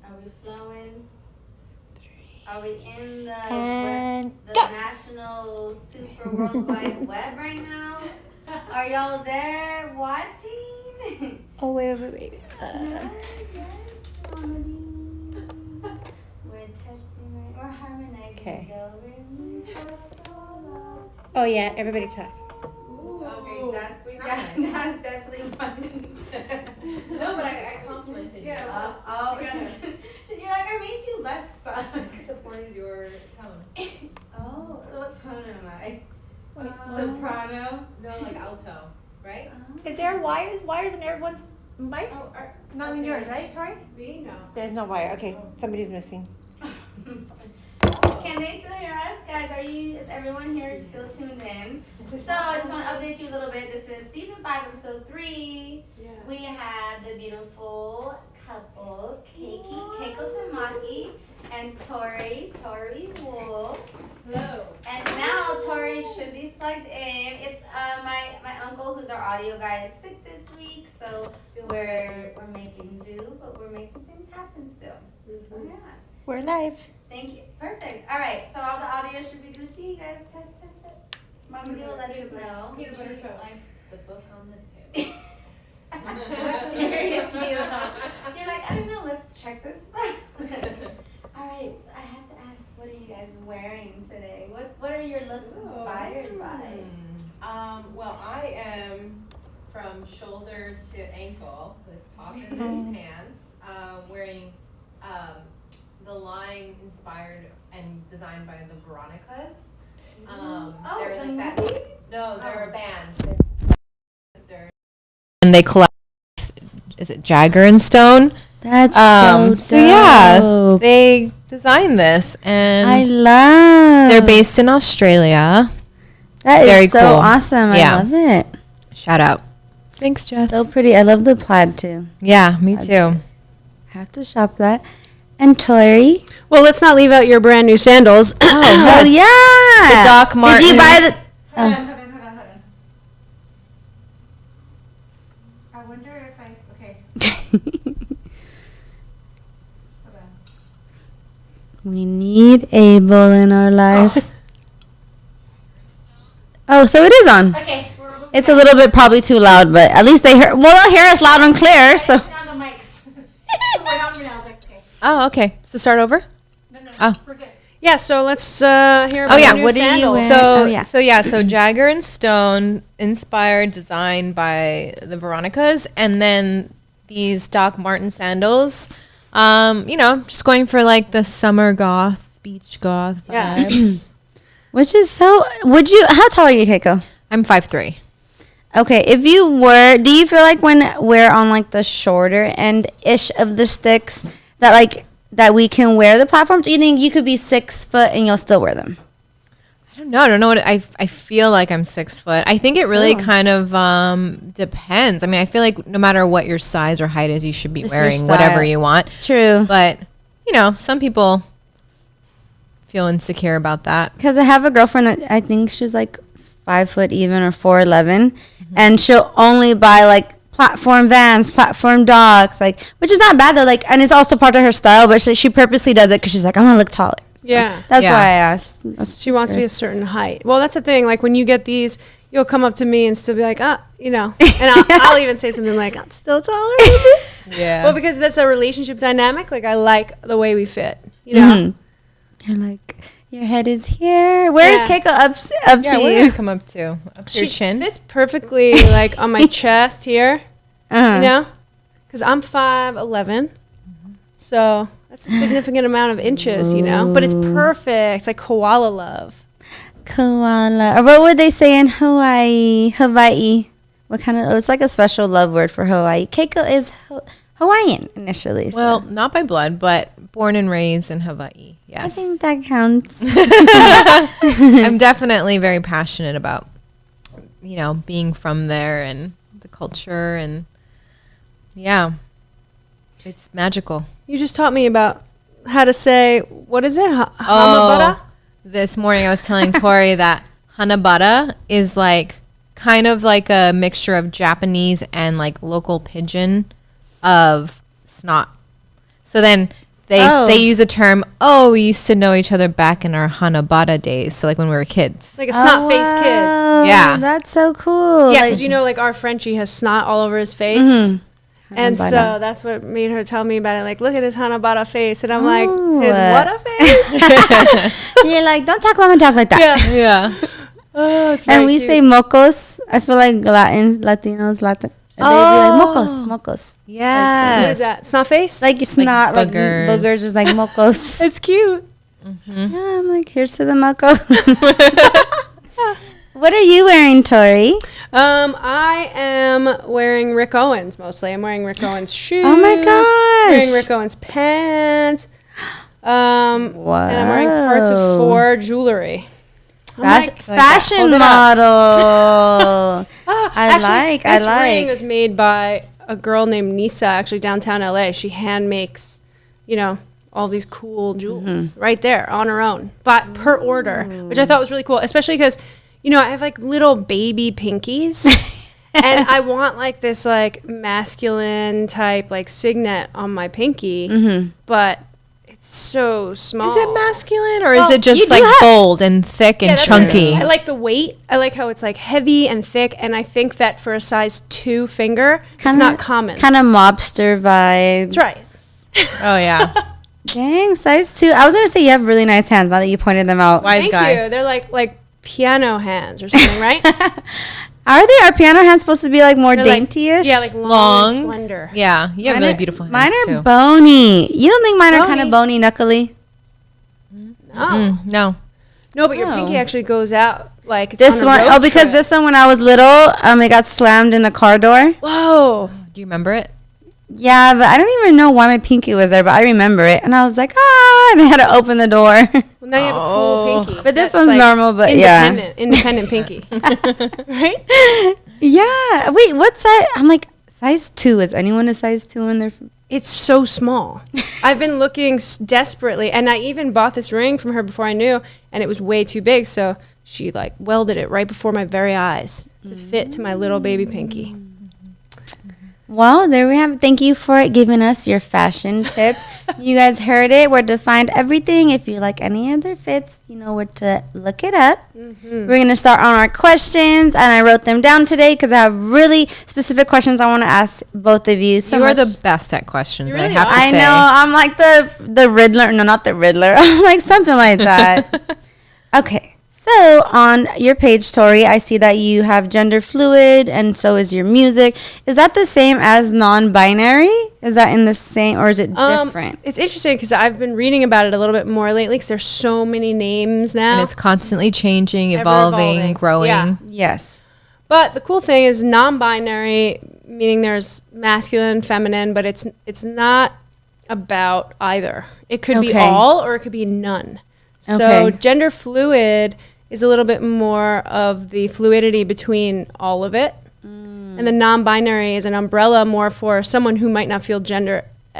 Are we flowing? Are we in the national super worldwide web right now? Are y'all there watching? Oh, wait. Yes, Mommy. We're testing right. We're harmonizing. Okay. So Oh, yeah, everybody talk. okay, that definitely wasn't. No, but I complimented you. Yeah. You're like, I made you less suck. Supported your tone. Oh, what tone am I? Uh, Soprano? No, like alto, right? Is there wires in everyone's mic? Oh, Not in yours, right, Tori? Me? No. There's no wire. Okay, somebody's missing. Can they still hear us, guys? Is everyone here still tuned in? So I just want to update you a little bit. This is season 5, episode 3. Yes. We have the beautiful couple, Kayko Tamaki and Torii Wolf. Hello. And now Torii should be plugged in. It's my uncle, who's our audio guy, is sick this week, so we're making do, but we're making things happen still. So yeah. We're live. Thank you. Perfect. All right. So all the audio should be Gucci. You guys test it. Mama will let us know. Peanut butter toast. The book on the table. Seriously though. You're like, I don't know. Let's check this. All right. I have to ask, what are you guys wearing today? What are your looks inspired by? Well, I am from shoulder to ankle, this top and this pants, wearing the line inspired and designed by the Veronicas. They're the like movie? that. No, they're a band. And they collect. Is it Jagger and Stone? That's so dope. yeah, they designed this, and I love. they're based in Australia. That is very so cool. awesome. Yeah. I love it. Shout out. Thanks, Jess. So pretty. I love the plaid too. Yeah, me too. Have to shop that. And Torii. Well, let's not leave out your brand new sandals. Oh yeah. The Doc Martens. Did you buy the? Hold on. I wonder if okay. Hold on. We need Abel in our life. Oh, so it is on. Okay. It's a little bit probably too loud, but at least they hear. Well, they'll hear us loud and clear. So. Turn on the mics. We're on me now. I was like, okay. Oh, okay. So start over. No. Oh. We're good. Yeah, so let's hear about yeah. your new What do you sandals. wear? So Jagger and Stone, inspired, designed by the Veronicas, and then these Doc Marten sandals. Just going for like the summer goth, beach goth vibe. Yes. Which is so. Would you? How tall are you, Kayko? I'm 5'3". Okay, if you were, do you feel like when we're on like the shorter end ish of the sticks that we can wear the platforms? Do you think you could be 6 foot and you'll still wear them? I don't know what I feel like I'm 6 foot. I think it really kind of depends. I mean, I feel like no matter what your size or height is, you should be Just your wearing whatever style. you want. True. But some people feel insecure about that. Because I have a girlfriend that I think she's like 5 foot even or 4'11", and she'll only buy like platform Vans, platform Docs, like, which is not bad though. Like, and it's also part of her style, but she purposely does it because she's like, I want to look taller. So Yeah. that's Yeah. why I asked. She wants to be a certain height. Well, that's the thing. Like when you get these, you'll come up to me and still be like, and I'll even say something like, I'm still taller. Yeah. Well, because that's a relationship dynamic. Like I like the way we fit. You know. You're like, your head is here. Where is Yeah. Kayko up Yeah, to where you? did I come up to? Up to your She chin? fits perfectly like on my chest here. You know, because I'm 5'11", so that's a significant amount of inches. You know, but it's perfect. It's like koala love. Koala. Or what would they say in Hawaii? What kind of? Oh, it's like a special love word for Hawaii. Kayko is Hawaiian initially. So. Well, not by blood, but born and raised in Hawaii. I Yes. think that counts. I'm definitely very passionate about, being from there and the culture, and yeah, it's magical. You just taught me about how to say, what is it? Hamabara? This morning I was telling Torii that hanabata is like kind of like a mixture of Japanese and like local pidgin of snot. So then they use the term, we used to know each other back in our Hanabata days. So like when we were kids. Like a snot-faced kid. Yeah. That's so cool. Yeah, Like- because like our Frenchie has snot all over his face. And Hanabata. so that's what made her tell me about it. Like, look at his Hanabata face. And I'm like, Oh. his what a face? You're like, don't talk about my dog like that. Yeah. Yeah. Oh, it's And very we cute. say mocos. I feel like Latinos, they be like mocos. Yes. What is that? Snot face? Like it's not like boogers. boogers, it's like mocos. It's cute. Yeah, I'm like, here's to the moco. What are you wearing, Tori? I am wearing Rick Owens mostly. I'm wearing Rick Owens shoes. Oh my gosh. Wearing Rick Owens pants. Wow. And I'm wearing parts of 4 jewelry. Fashion Hold it model. Actually, I this ring like. was made by a girl named Nisa, actually downtown LA. She hand makes, all these cool jewels right there on her own, but per order, which I thought was really cool, especially because, I have like little baby pinkies. And I want like this like masculine type like signet on my pinky, but it's so small. Is it masculine or is Well, it you just do like have- bold and thick and Yeah, that's what it is. chunky? I like the weight. I like how it's like heavy and thick, and I think that for a size 2 finger, it's not common. Kind of mobster vibes. That's right. Oh yeah. Dang, size 2. I was gonna say you have really nice hands now that you pointed them out. Wise Thank guy. you. They're like piano hands or something, right? Are piano hands supposed to be like more They're like- dainty-ish? yeah, like long, Long. and slender. Yeah, you have Mine really are- beautiful hands Mine are too. bony. You don't think mine are kind of Bony. bony, knuckly? Oh. No. No, but your Oh. pinky actually goes out like it's This on a one, road because trip. this one when I was little, it got slammed in a car door. Whoa. Do you remember it? Yeah, but I don't even know why my pinky was there, but I remember it, and I was like, and I had to open the door. Well, now you have a cool pinky. But this That's, one's normal, but yeah. Independent pinky. Right? Yeah. Wait, what size? I'm like, size 2. Is anyone a size 2 in their? It's so small. I've been looking desperately, and I even bought this ring from her before I knew, and it was way too big, so she like welded it right before my very eyes to fit to my little baby pinky. Well, there we have it. Thank you for giving us your fashion tips. You guys heard it. Where to find everything. If you like any other fits, you know where to look it up. We're going to start on our questions, and I wrote them down today because I have really specific questions I want to ask both of you. You are the best at questions, You I really have to I say. know. I'm like the Riddler. No, not the Riddler. I'm like something like that. Okay. So on your page, Tori, I see that you have gender fluid, and so is your music. Is that the same as non-binary? Is that in the same, or is it different? It's interesting because I've been reading about it a little bit more lately because there's so many names now. And it's constantly changing, Ever evolving, growing. Yeah. Yes. But the cool thing is non-binary, meaning there's masculine, feminine, but it's not about either. It could be Okay. all or it could be none. So Okay. gender fluid is a little bit more of the fluidity between all of it. And the non-binary is an umbrella more for someone who might not feel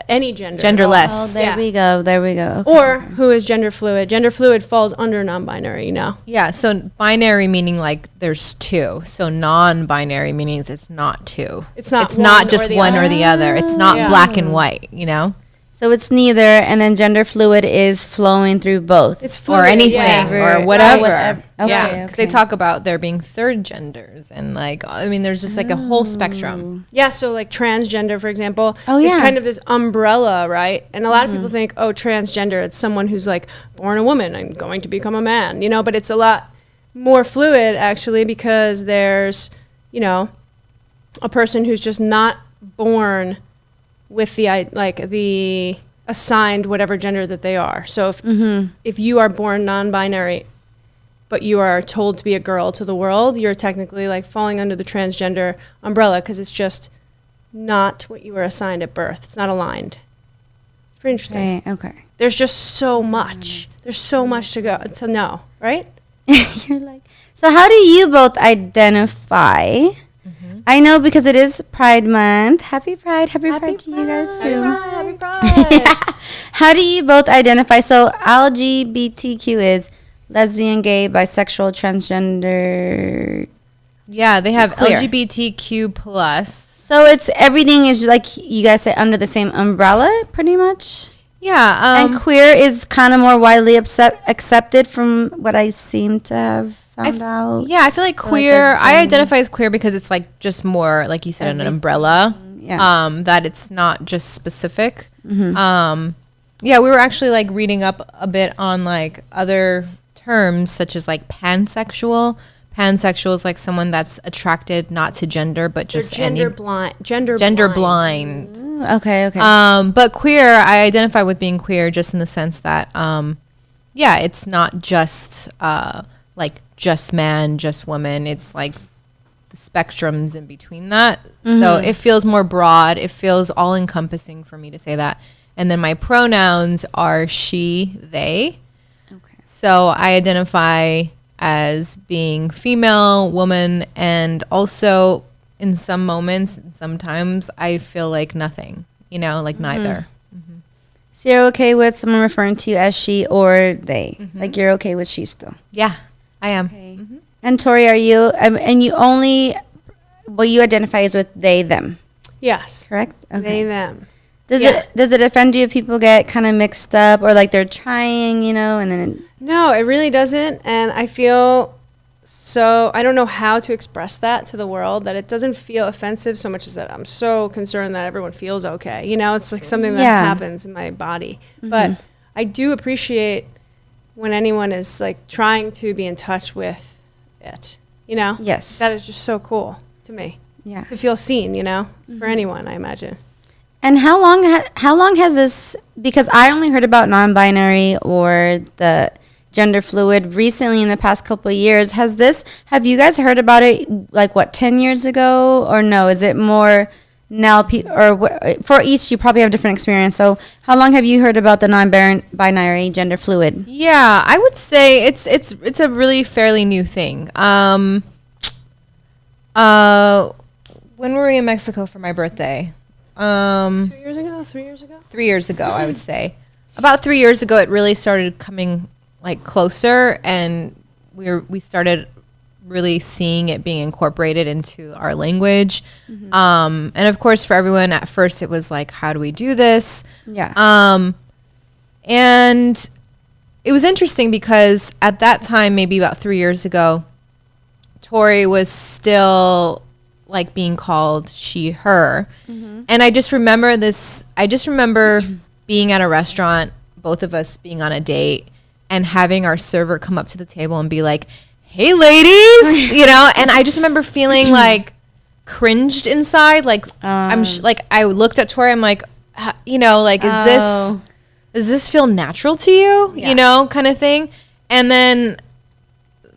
any gender. at all. Genderless. Oh, there Yeah. we go. There we go. Okay. Or who is gender fluid. Gender fluid falls under non-binary, Yeah, so binary meaning like there's 2. So non-binary meaning it's not 2. It's not It's not one just or the one other. or the other. It's not Yeah. black and white, So it's neither, and then gender fluid is flowing through both. It's fluid. or anything yeah. or whatever. whatever. Okay, Yeah, because they okay. talk about there being third genders and like there's just like a whole spectrum. Yeah, so like transgender, for example, Oh, is yeah. kind of this umbrella, right? And a lot of people think, oh, transgender, it's someone who's like born a woman and going to become a man, but it's a lot more fluid actually because there's, a person who's just not born with the assigned whatever gender that they are. So if you are born non-binary, but you are told to be a girl to the world, you're technically like falling under the transgender umbrella because it's just not what you were assigned at birth. It's not aligned. It's pretty interesting. Okay. There's just so much. There's so much to know, right? You're like, so how do you both identify? I know because it is Pride Month. Happy Pride to you guys too. Happy Pride. How do you both identify? So LGBTQ is lesbian, gay, bisexual, transgender. Yeah, they have Clear. LGBTQ plus. So it's everything is like you guys say under the same umbrella, pretty much. Yeah. And queer is kind of more widely accepted from what I seem to have found out. Yeah, I feel like Or like queer. a I gen- identify as queer because it's like just more, like you said, an umbrella. Yeah. That it's not just specific. Yeah, we were actually like reading up a bit on like other terms such as like pansexual. Pansexual is like someone that's attracted not to gender but They're just gender blind. Gender blind. Ooh, okay. But queer, I identify with being queer just in the sense that, yeah, it's not just like just man, just woman. It's like the spectrums in between that. So it feels more broad. It feels all encompassing for me to say that. And then my pronouns are she, they. Okay. So I identify as being female, woman, and also in some moments, sometimes I feel like nothing, like neither. So you're okay with someone referring to you as she or they? Like you're okay with she still? Yeah, I am. Okay. And Tori, are you? And you only, you identify as with they them, Yes. correct? They, them. Does Yeah. it offend you if people get kind of mixed up or like they're trying, and then No, it really doesn't. And I feel so, I don't know how to express that to the world, that it doesn't feel offensive so much as that I'm so concerned that everyone feels okay. It's like something that Yeah. happens in my body. But I do appreciate when anyone is like trying to be in touch with it, Yes. That is just so cool to me Yeah. to feel seen, for anyone, I imagine. And how long has this? Because I only heard about non-binary or the gender fluid recently in the past couple of years. Have you guys heard about it like 10 years ago or no? Is it more now? For each, you probably have different experience. So how long have you heard about the non-binary gender fluid? Yeah, I would say it's a really fairly new thing. When were we in Mexico for my birthday? 2 years ago, 3 years ago? 3 years ago, I would say. About 3 years ago, it really started coming like closer, and we started really seeing it being incorporated into our language. And of course, for everyone at first, it was like, how do we do this? Yeah. And it was interesting because at that time, maybe about 3 years ago, Torii was still like being called she, her. And I just remember being at a restaurant, both of us being on a date, and having our server come up to the table and be like, hey ladies, and I just remember feeling like cringed inside. Like I looked at Torii, I'm like, does this feel natural to you? Kind of thing. And then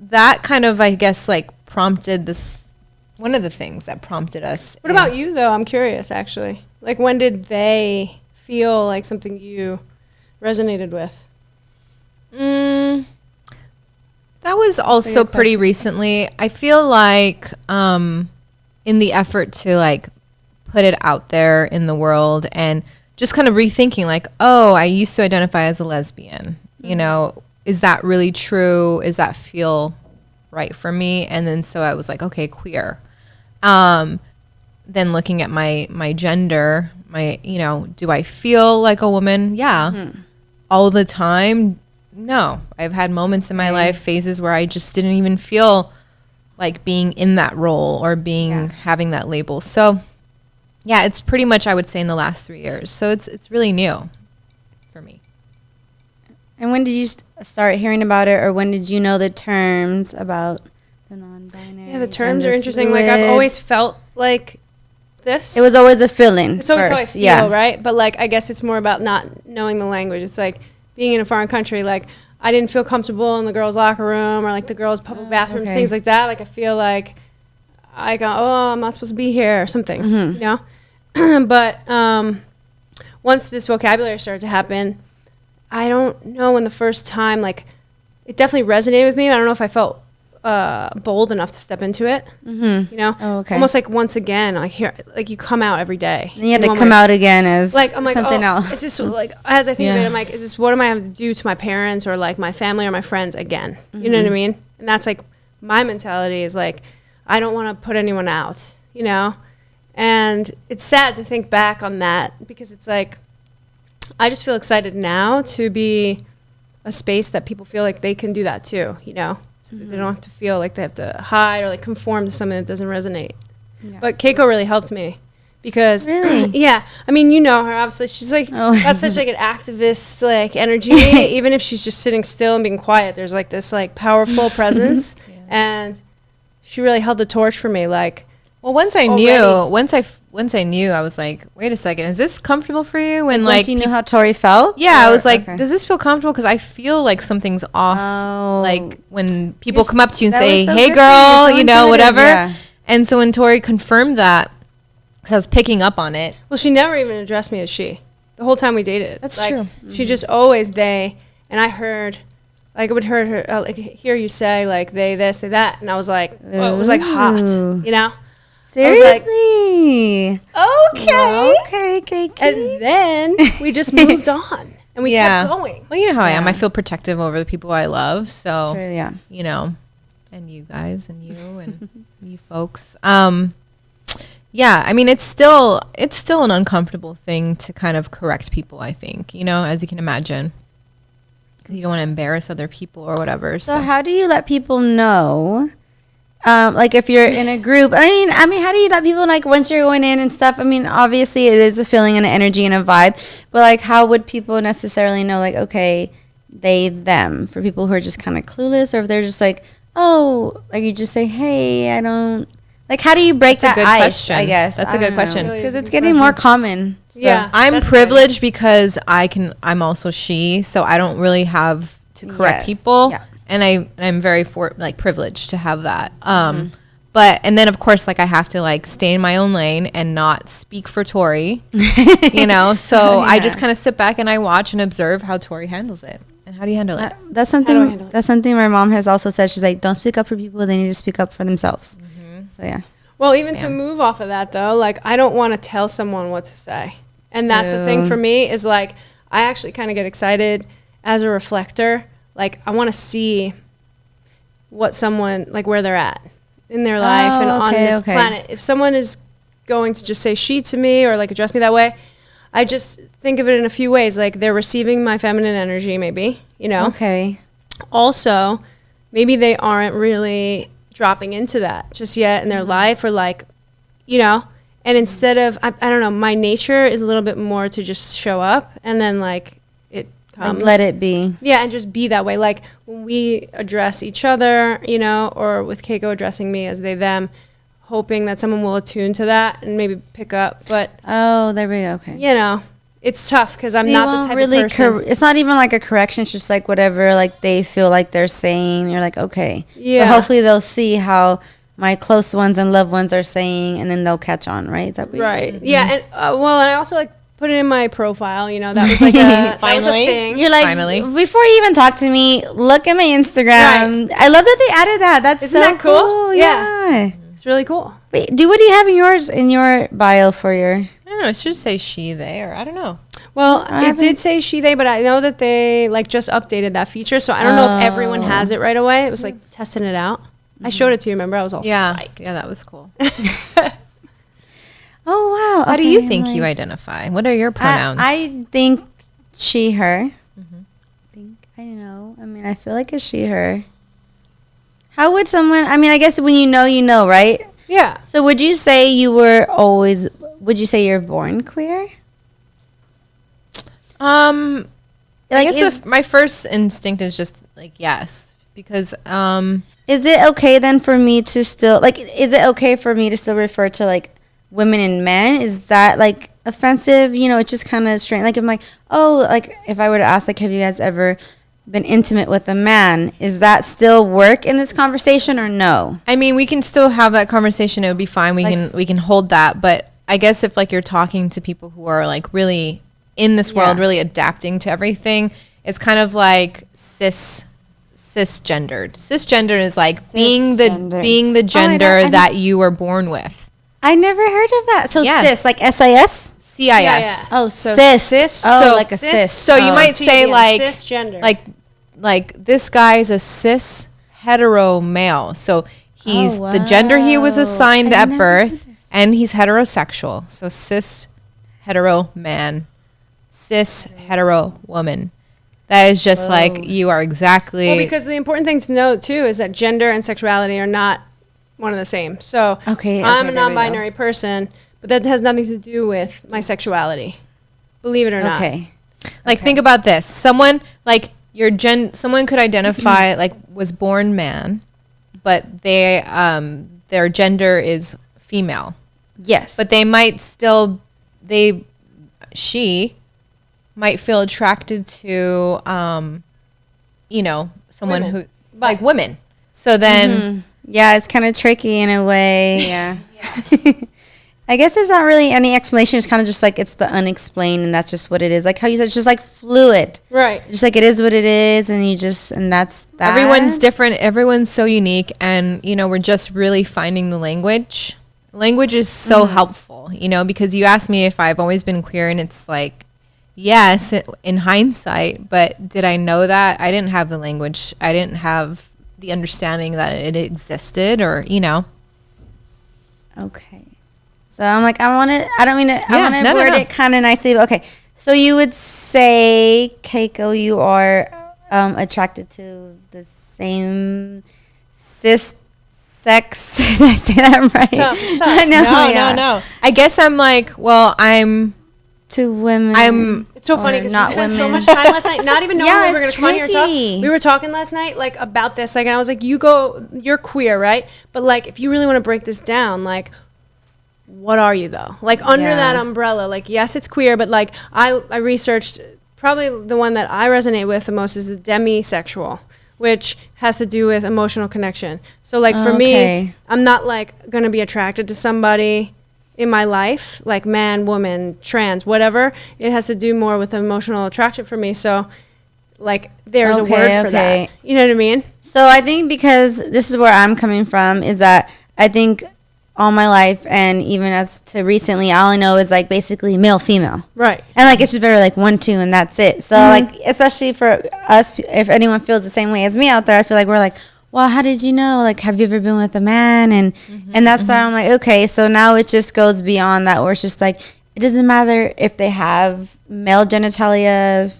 that kind of, I guess, like prompted this, one of the things that prompted us. What about you, though? I'm curious, actually. Like, when did they feel like something you resonated with? That was also pretty recently. I feel like in the effort to like put it out there in the world and just kind of rethinking like, oh, I used to identify as a lesbian. Is that really true? Does that feel right for me? And then so I was like, okay, queer. Then looking at my gender, do I feel like a woman? Yeah. All the time? No. I've had moments in my life, phases where I just didn't even feel like being in that role or having that label. So yeah, it's pretty much, I would say, in the last 3 years. So it's really new for me. And when did you start hearing about it, or when did you know the terms about the non-binary? Yeah, the terms gender are interesting. Like, I've fluid? always felt like this. It was always a feeling. It's always first. how I feel, right? But, like, I guess it's more about not knowing the language. It's like being in a foreign country. Like, I didn't feel comfortable in the girls' locker room or, like, the girls' public bathrooms, okay. things like that. Like, I feel like I go, oh, I'm not supposed to be here or something, But once this vocabulary started to happen, I don't know when the first time, like, it definitely resonated with me. I don't know if I felt bold enough to step into it. Oh, okay. Almost like once again, like you come out every day. And you had in to one come way. out again as Like, I'm like, something else. Is this like, as I think of Yeah. it, I'm like, is this, what am I having to do to my parents or like my family or my friends again? You know what I mean? And that's like, my mentality is like, I don't want to put anyone out, And it's sad to think back on that because it's like, I just feel excited now to be a space that people feel like they can do that too, you know, so that they don't have to feel like they have to hide or like conform to something that doesn't resonate. But Kayko really helped me because, yeah, I mean, you know her, obviously. She's like, got such like an activist like energy. Even if she's just sitting still and being quiet, there's like this like powerful presence. And she really held the torch for me. Like, well, once I knew, I was like, wait a second, is this comfortable for you? And Once you knew how Torii felt? Yeah, I was like, does this feel comfortable? Because I feel like something's off. Like when people come up to you and say, hey girl, you know, whatever. Yeah. And so when Torii confirmed that, because I was picking up on it. Well, she never even addressed me as she. The whole time we dated. That's like, true. She just always they. And I heard, like I would hear her, like hear you say like they this, they that. And I was like, whoa, it was like hot, you know? Seriously? Okay. Okay, okay. And then we just moved on. And we kept going. Well, you know how I am. I feel protective over the people I love. So, True, you know, and you guys and you and you folks. Yeah, I mean, it's still an uncomfortable thing to kind of correct people, I think, you know, as you can imagine. Because you don't want to embarrass other people or whatever. So how do you let people know? Like if you're in a group, I mean, how do you let people, like, once you're going in and stuff? I mean, obviously it is a feeling and an energy and a vibe, but like, how would people necessarily know, like, okay, they, them, for people who are just kind of clueless, or if they're just like, oh, like you just say, hey, I don't, like, how do you break that ice? Question. I guess That's a good question. Because it's getting more common. So. Yeah. I'm privileged because I'm also she, so I don't really have to correct people. Yeah. And I'm very privileged to have that. But, and then of course, like I have to like stay in my own lane and not speak for Torii, you know? So I just kind of sit back and I watch and observe how Torii handles it. And how do you handle it? That's something my mom has also said. She's like, don't speak up for people. They need to speak up for themselves. So yeah. Well, even to move off of that though, like I don't want to tell someone what to say. And that's the thing for me is like, I actually kind of get excited as a reflector. Like I want to see what someone, like where they're at in their life and on this planet. If someone is going to just say she to me or like address me that way, I just think of it in a few ways. Like they're receiving my feminine energy, maybe, you know? Okay. Also, maybe they aren't really dropping into that just yet in their life, or like, you know, and instead of, I don't know, my nature is a little bit more to just show up and then like it comes. Like, let it be. Yeah, and just be that way. Like when we address each other, you know, or with Kayko addressing me as they, them, hoping that someone will attune to that and maybe pick up. But oh, there we go. Okay. You know, it's tough because I'm not the type of person. It's not even like a correction. It's just like whatever like they feel like they're saying. You're like, okay. Yeah. But hopefully they'll see how my close ones and loved ones are saying, and then they'll catch on, right? Is that what right. Yeah. And well, and I also like put it in my profile. You know, that was like that was a thing. You're like, before you even talk to me, look at my Instagram. Right. I love that they added that. That's Isn't that cool? Yeah. It's really cool. Wait, what do you have in your bio for your? I don't know. It should say she, they, or I don't know. Well, it did say she, they, but I know that they like just updated that feature, so I don't know if everyone has it right away. It was like testing it out. I showed it to you. Remember, I was all psyched. Yeah, that was cool. Oh wow! How do you think you identify? What are your pronouns? I think she, her. I don't know. I mean, I feel like it's she, her. How would someone? I mean, I guess when you know, right? Yeah. So would you say you were always? Would you say you're born queer? I guess my first instinct is just like yes, because is it okay then for me to still like? Is it okay for me to still refer to like women and men? Is that like offensive? You know, it's just kind of strange. Like I'm like, oh, like if I were to ask, like, have you guys ever been intimate with a man? Is that still work in this conversation or no? I mean, we can still have that conversation. It would be fine. We can hold that. But I guess if like you're talking to people who are like really in this world, really adapting to everything, it's kind of like cisgendered. Cisgendered is like being the gender that you were born with. I never heard of that. So cis, like SIS? CIS. Oh, so cis. Oh, so like a cis. So you might say like cisgender. Like this guy's a cis hetero male. So he's the gender he was assigned at birth, and he's heterosexual. So cis hetero man. cis hetero woman. That is just like, you are exactly. Well, because the important thing to know too is that gender and sexuality are not one and the same. So Okay, I'm a there we go. non-binary person, but that has nothing to do with my sexuality. Believe it or not. Okay. Like, think about this. Someone like someone could identify like was born man, but they their gender is female. Yes. But they might still she might feel attracted to someone Women. who like women. So then yeah, it's kind of tricky in a way. Yeah. I guess there's not really any explanation. It's kind of just like it's the unexplained, and that's just what it is. Like how you said, it's just like fluid. Right. Just like it is what it is, and that's that. everyone's different. Everyone's so unique, and we're just really finding the language. Language is so helpful, because you asked me if I've always been queer, and it's like, yes, in hindsight, but did I know that? I didn't have the language. I didn't have the understanding that it existed, or Okay. So I'm like, I want to word it kind of nicely. But okay. So you would say, Kayko, you are attracted to the same cis sex. Did I say that right? Stop. I know. No. I guess I'm like, well, I'm To women. It's so funny Or because we not spent so women. much time last night, not even knowing Yeah, we were going it's to come on here and talk. tricky. We were talking last night, like, about this, like, and I was like, you're queer, right? But, like, if you really want to break this down, like, what are you, though? Like, under Yeah. that umbrella, like, yes, it's queer, but, like, I researched, probably the one that I resonate with the most is the demisexual, which has to do with emotional connection. So, like, for me, Okay. I'm not, like, going to be attracted to somebody in my life, like man, woman, trans, whatever. It has to do more with emotional attraction for me. So, like, there's a word for that. You know what I mean? So I think because this is where I'm coming from is that I think all my life and even as to recently, all I know is like basically male, female. Right. And like it's just very like 1, 2 and that's it. So like especially for us, if anyone feels the same way as me out there, I feel like we're like, well, how did you know? Like, have you ever been with a man? And that's why I'm like, okay, so now it just goes beyond that where it's just like, it doesn't matter if they have male genitalia,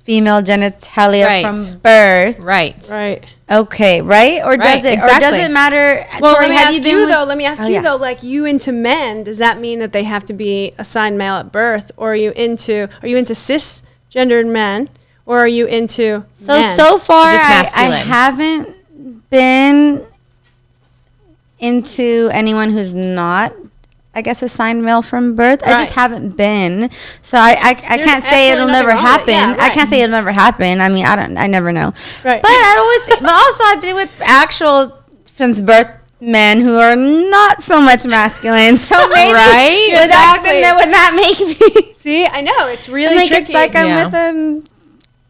female genitalia Right. from birth. right. Right. Okay, right? Or Right, does it? exactly. Or does it matter? Well, Torii, let me have ask been you with- though. Let me ask Oh, you yeah. though. Like, you into men? Does that mean that they have to be assigned male at birth, or are you into cisgendered men, or are you into men? So far, Just I masculine. haven't been into anyone who's not, I guess, assigned male from birth. I just Right. haven't been. So I can't say absolutely it'll nothing never wrong with it. happen. Yeah, I right. can't say it'll never happen. I mean, I never know. Right. But but also I've been with actual since birth men who are not so much masculine. So maybe Right? Exactly. that would not make me. See, I know it's really Like tricky. it's like I'm Yeah. with a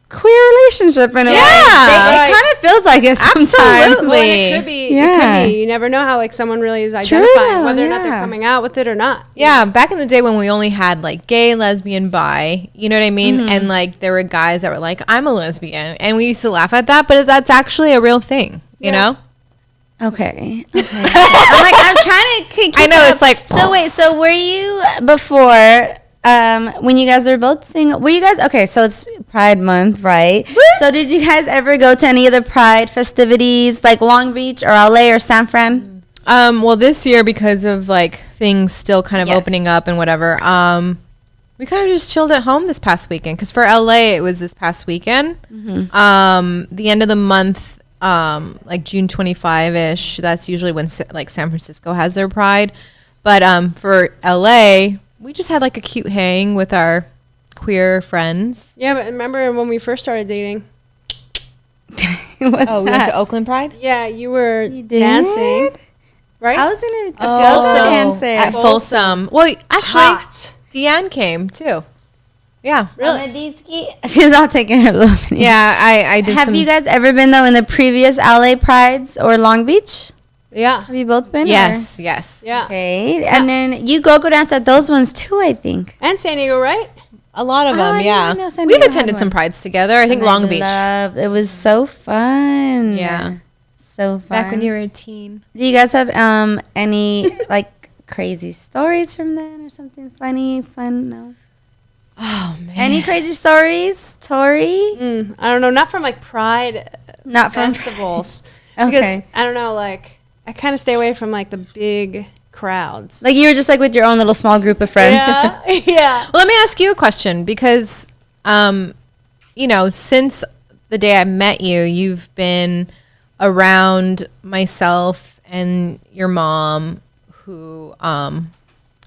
queer relationship in a way. Yeah. It kind of feels like it sometimes. Absolutely. Well, and it could be. It Yeah. could be. You never know how like someone really is True, identifying, whether or not they're yeah. coming out with it or not. Yeah, back in the day when we only had like gay, lesbian, bi, you know what I mean? And like there were guys that were like, I'm a lesbian. And we used to laugh at that, but that's actually a real thing, you know? Okay. I'm trying to keep I know, up. it's like- So wait, so were you before when you guys were both single? Were you guys okay, so it's Pride month, right? So did you guys ever go to any of the Pride festivities like Long Beach or LA or San Fran? Well, this year, because of like things still kind of Yes. opening up and whatever, we kind of just chilled at home this past weekend. Because for LA, it was this past weekend. The end of the month, like June 25-ish, that's usually when like San Francisco has their Pride. But for LA, we just had like a cute hang with our queer friends. Yeah, but remember when we first started dating? What's Oh, we went to Oakland Pride? Yeah, you were did? dancing, right? I was in a Oh, field dancer. at Folsom. Well, actually, Hot. Deanne came too. Yeah. Really? She's not taking her love. Yeah, I did Have some. you guys ever been though in the previous LA Prides or Long Beach? Yeah. Have you both been? Yes, yes. Yeah. Okay. And then you go dance at those ones too, I think. And San Diego, right? A lot of Oh, I them, didn't yeah. even know San We've Diego had attended some one. prides together. I think Long Beach. It was so fun. Yeah. So fun. Back when you were a teen. Do you guys have any like crazy stories from then or something funny? Fun? No. Oh man. Any crazy stories, Tori? I don't know, not from like Pride Not from festivals. Okay. Because I don't know, like I kind of stay away from like the big crowds. Like you were just like with your own little small group of friends. Yeah, yeah. Well, let me ask you a question because, since the day I met you, you've been around myself and your mom, who I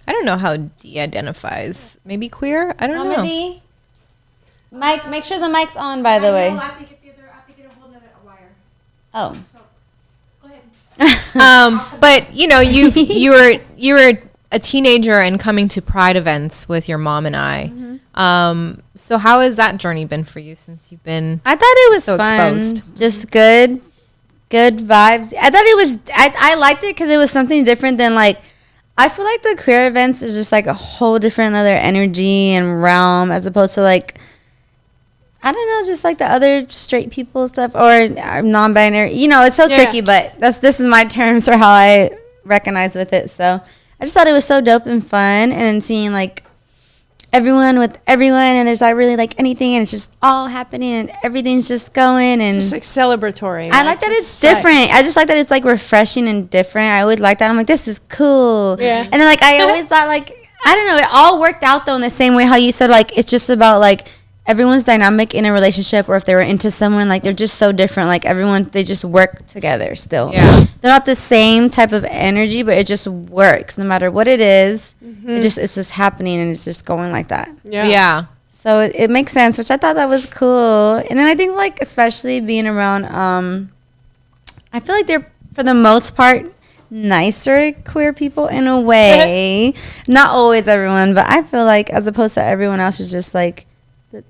don't know how D identifies. Maybe queer. I don't know. Comedy. Mike, make sure the mic's on. By the I way. know, I have to get a hold of it a wire. Oh. So, go ahead. But you were a teenager and coming to Pride events with your mom and I. So how has that journey been for you since you've been? I thought it was so fun. exposed. Just good vibes. I thought it was. I liked it because it was something different than like. I feel like the queer events is just like a whole different other energy and realm as opposed to like. I don't know, just like the other straight people stuff or non-binary. It's so tricky, but this is my terms for how I recognize with it. So I just thought it was so dope and fun, and then seeing like everyone with everyone, and there's not really like anything, and it's just all happening, and everything's just going, and Just like celebratory. I like that it's different. I just like that it's like refreshing and different. I always like that. I'm like, this is cool. Yeah. And then like I always thought like I don't know, it all worked out though in the same way how you said like it's just about like everyone's dynamic in a relationship, or if they were into someone, like they're just so different. Like everyone, they just work together still. Yeah. They're not the same type of energy, but it just works no matter what it is. It's just happening and it's just going like that. Yeah. So it makes sense, which I thought that was cool. And then I think like especially being around, I feel like they're for the most part nicer queer people in a way. Not always everyone, but I feel like as opposed to everyone else is just like the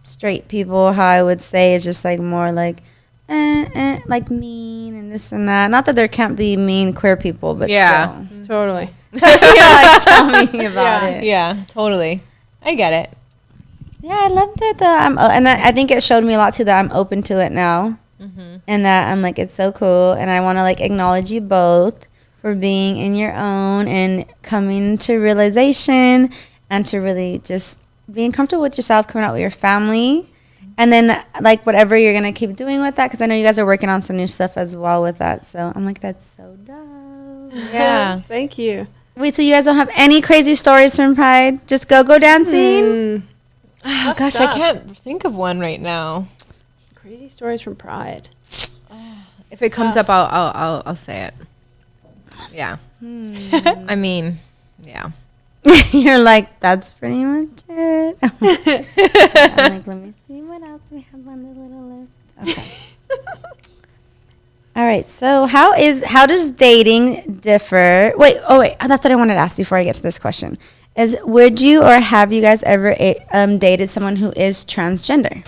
straight people. How I would say is just like more like like mean and this and that. Not that there can't be mean queer people, but Yeah. still. Totally. You're like, tell me about it. Yeah, totally. I get it. Yeah, I loved it though. And I think it showed me a lot too that I'm open to it now, and that I'm like it's so cool, and I want to like acknowledge you both for being in your own and coming to realization, and to really just being comfortable with yourself, coming out with your family, and then like whatever you're gonna keep doing with that, because I know you guys are working on some new stuff as well with that. So I'm like that's so dope. Yeah. Thank you. Wait, so you guys don't have any crazy stories from Pride? Just go dancing? Oh gosh, stuff. I can't think of one right now. Crazy stories from Pride. If it comes up, I'll say it. Yeah. I mean, yeah. You're like, that's pretty much it. I'm like, let me see what else we have on the little list. Okay. All right. So how does dating differ? Wait. That's what I wanted to ask before I get to this question. Is would you or have you guys ever dated someone who is transgender?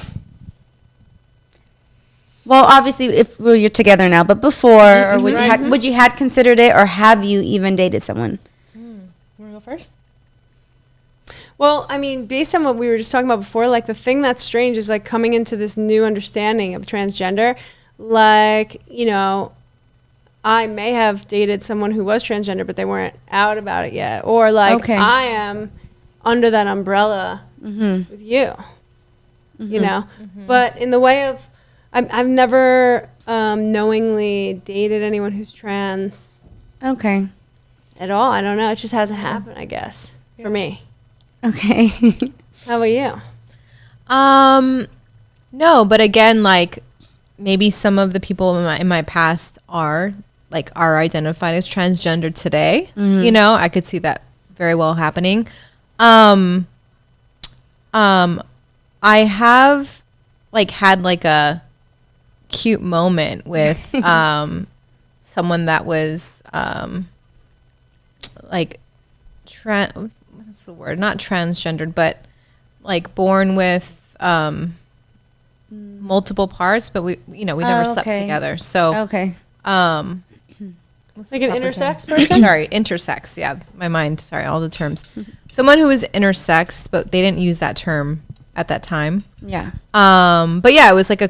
Well, obviously, if you're together now, but before, or would you had considered it, or have you even dated someone? You want to go first? Well, I mean, based on what we were just talking about before, like the thing that's strange is like coming into this new understanding of transgender. Like, I may have dated someone who was transgender, but they weren't out about it yet. Or like I am under that umbrella with you, But in the way of, I've never knowingly dated anyone who's trans. Okay. At all. I don't know. It just hasn't happened, I guess, for me. Okay. How about you? No, but again, like maybe some of the people in my past are identified as transgender today. I could see that very well happening. I have had a cute moment with someone that was what's the word? Not transgendered, but born with multiple parts, but we never slept together. So Okay. Like an intersex person? Sorry, intersex. Yeah, my mind. Sorry, all the terms. Someone who was intersex, but they didn't use that term at that time. Yeah. But yeah, it was like a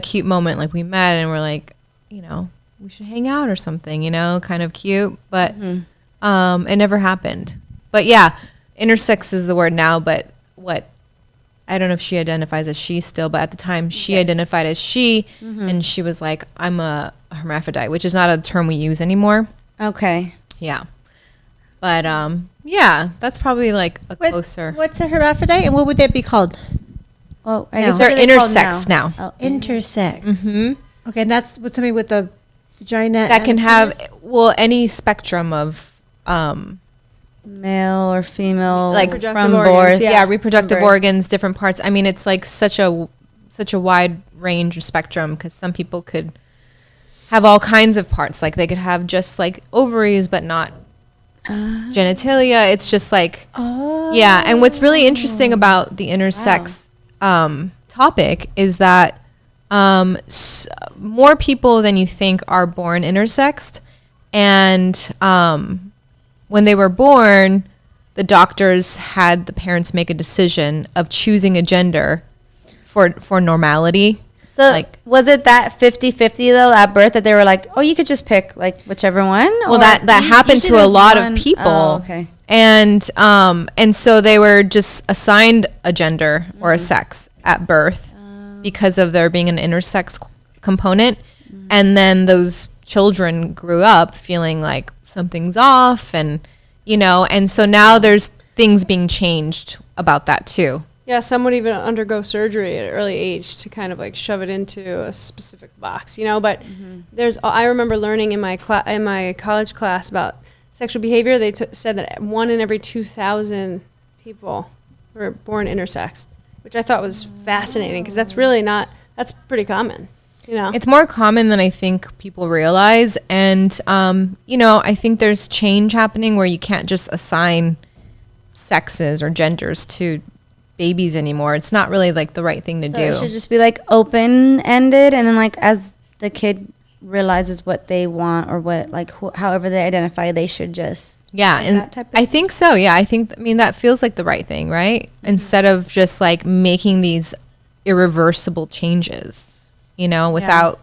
cute moment. Like we met and we're like, we should hang out or something. Kind of cute, but it never happened. But yeah, intersex is the word now. But what, I don't know if she identifies as she still, but at the time she identified as she, and she was like, I'm a hermaphrodite, which is not a term we use anymore. Okay. Yeah. But yeah, that's probably like a closer. What's a hermaphrodite, and what would that be called? Well, I No. guess They're what are they called intersex now. Oh, Intersex. Mm-hmm. Okay, and that's with somebody with a vagina That and can a have, penis? well, any spectrum of male or female, Like reproductive from organs, birth. yeah, reproductive birth. organs, different parts. I mean, it's like such a wide range of spectrum, because some people could have all kinds of parts. Like they could have just like ovaries, but not genitalia. It's just like, yeah. And what's really interesting about the intersex topic is that more people than you think are born intersexed, and when they were born, the doctors had the parents make a decision of choosing a gender for normality. So Like- was it that 50-50 though at birth that they were like, oh, you could just pick like whichever one? Well, Or that happened usually to a there's lot one- of people. Oh, okay. And so they were just assigned a gender or a sex at birth because of there being an intersex component. And then those children grew up feeling like something's off, and and so now there's things being changed about that too. Yeah, some would even undergo surgery at an early age to kind of like shove it into a specific box, But I remember learning in my college class about sexual behavior. They said that 1 in every 2,000 people were born intersexed, which I thought was fascinating because that's pretty common, It's more common than I think people realize. And, I think there's change happening where you can't just assign sexes or genders to babies anymore. It's not really like the right thing to So do. it should just be like open ended, and then like as the kid realizes what they want or what like however they identify, they should just Yeah, and that type of I think so. Yeah, I mean that feels like the right thing, right? Instead of just like making these irreversible changes, without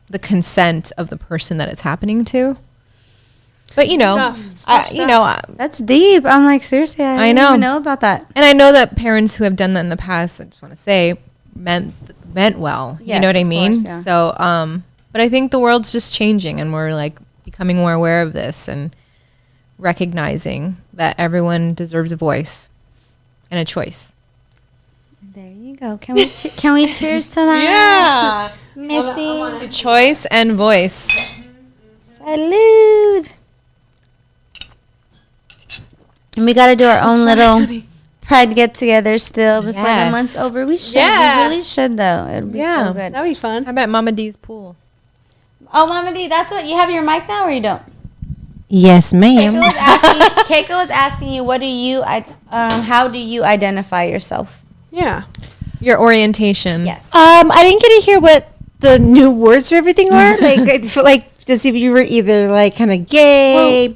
the consent of the person that it's happening to. But It's tough That's deep. I'm like, seriously, I didn't know. even know about that. and I know that parents who have done that in the past, I just want to say, meant well. You Yes, know what I of mean? course, yeah. So, but I think the world's just changing, and we're like becoming more aware of this and recognizing that everyone deserves a voice and a choice. There you go. Can we can we cheers to that? Missy. To choice and voice. Salud. And we got to do our own little pride get together still before the Yes. month's over. We should. Yeah. We really should though. It would be Yeah. so good. That'd be fun. How about Mama D's pool? Oh, Mama D, that's what you have your mic now, or you don't? Yes, Keiko ma'am. was asking. Keiko was asking you, what do you? How do you identify yourself? Yeah. Your orientation. Yes. I didn't get to hear what the new words for everything were. Like to see if you were either like kind of gay.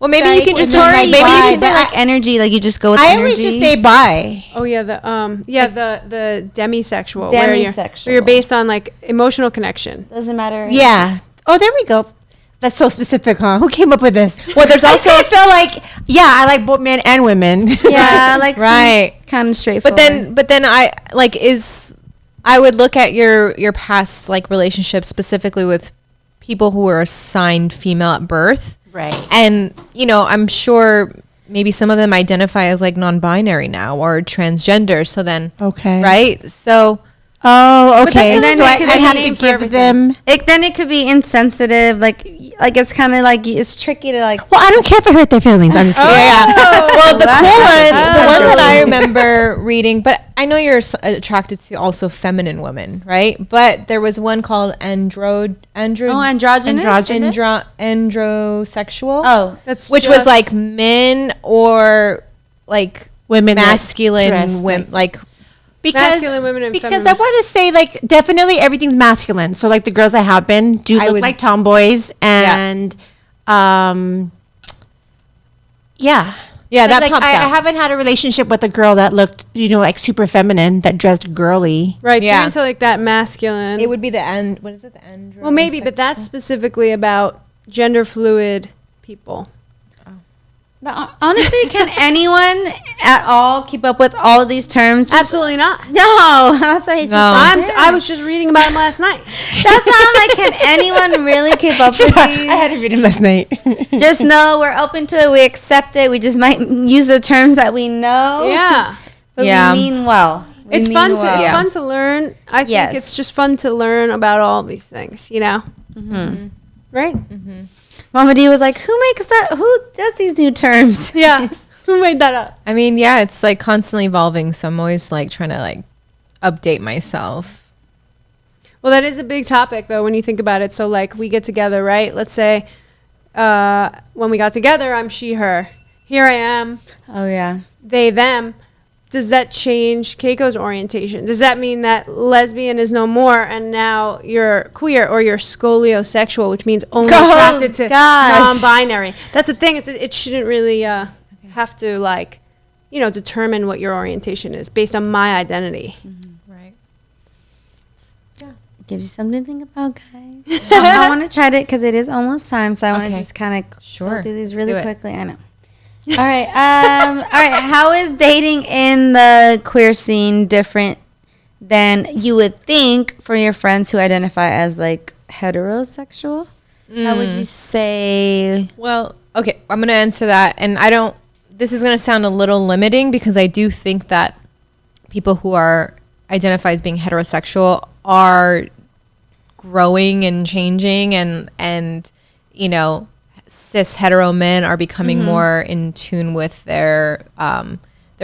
Well, maybe you can Or just sorry, maybe you bi, can but say like energy, like you just go with I energy. always just say bi. Oh yeah, the demisexual. Where Demisexual. you're based on like emotional connection. Doesn't matter. Yeah. Oh, there we go. That's so specific, huh? Who came up with this? Well, there's also I feel like I like both men and women. Yeah, like right. kind of straightforward. But then I would look at your past like relationships specifically with people who were assigned female at birth. Right. And, I'm sure maybe some of them identify as like non-binary now or transgender. So then, Okay. right? So, Oh, okay. then So it I could I be have name to for give everything. them. Then it could be insensitive, like it's kind of like it's tricky to like. Well, I don't care if it hurt their feelings. I'm just kidding. well, the Oh. one that I remember reading, but I know you're attracted to also feminine women, right? But there was one called androgynous. Androsexual. Oh, That's which was just- like men or like Women that masculine dress women, like Because Masculine women and because feminine. I want to say like definitely everything's masculine. So like the girls I have been do I look would- like tomboys and yeah. yeah, that like pops I out. haven't had a relationship with a girl that looked, like super feminine, that dressed girly. right. So Yeah. you're into like that masculine. It would be the end. What is it? The andro. well, maybe, but that's specifically about gender fluid people. But honestly, can anyone at all keep up with all these terms? Absolutely not. No, that's why he's No. I was just reading about them last night. That's not like, can anyone really keep up with I these? had to read him last night. Just know we're open to it. We accept it. We just might use the terms that we know. Yeah. But Yeah. we mean well. We It's mean fun to well. it's fun to learn. I think Yes. it's just fun to learn about all these things, you know? Right? Mama D was like, who makes that? Who does these new terms? Yeah. Who made that up? I mean, yeah, it's like constantly evolving. So I'm always like trying to like update myself. Well, that is a big topic, though, when you think about it. So, like, we get together, right? Let's say when we got together, I'm she, her. Here I am, Oh, yeah. they, them. Does that change Keiko's orientation? Does that mean that lesbian is no more and now you're queer or you're scoliosexual, which means only attracted to gosh. non-binary? That's the thing. It shouldn't really have to, like, you know, determine what your orientation is based on my identity. Right. Gives you something to think about, guys. I want to try it because it is almost time. So I want to Okay. just kind of Sure. go through these Let's really do it. quickly. I know. All right. All right. How is dating in the queer scene different than you would think for your friends who identify as like heterosexual? How would you say? Well, okay, I'm going to answer that. And I don't, this is going to sound a little limiting because I do think that people who are identify as being heterosexual are growing and changing and you know, cis hetero men are becoming more in tune with their